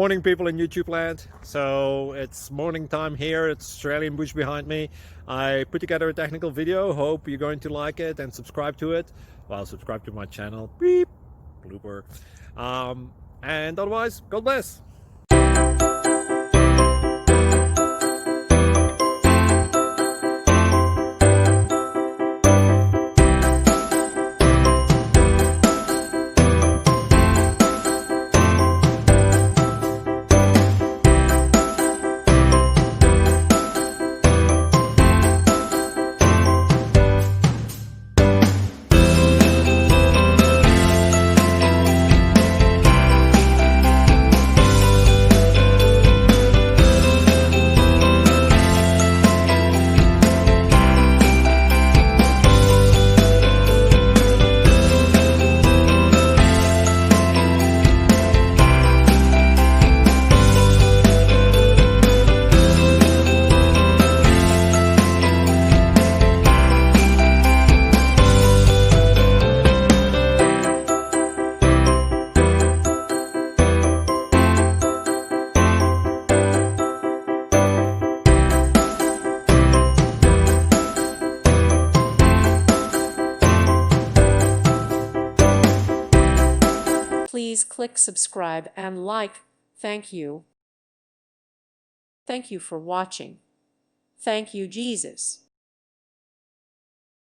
Morning, people in YouTube land. So it's morning time here. It's Australian bush behind me. I put together a technical video. Hope you're going to like it and subscribe to it. Well, subscribe to my channel. Beep. Blooper. And otherwise, God bless. Please click subscribe and like. Thank you. Thank you for watching. Thank you, Jesus.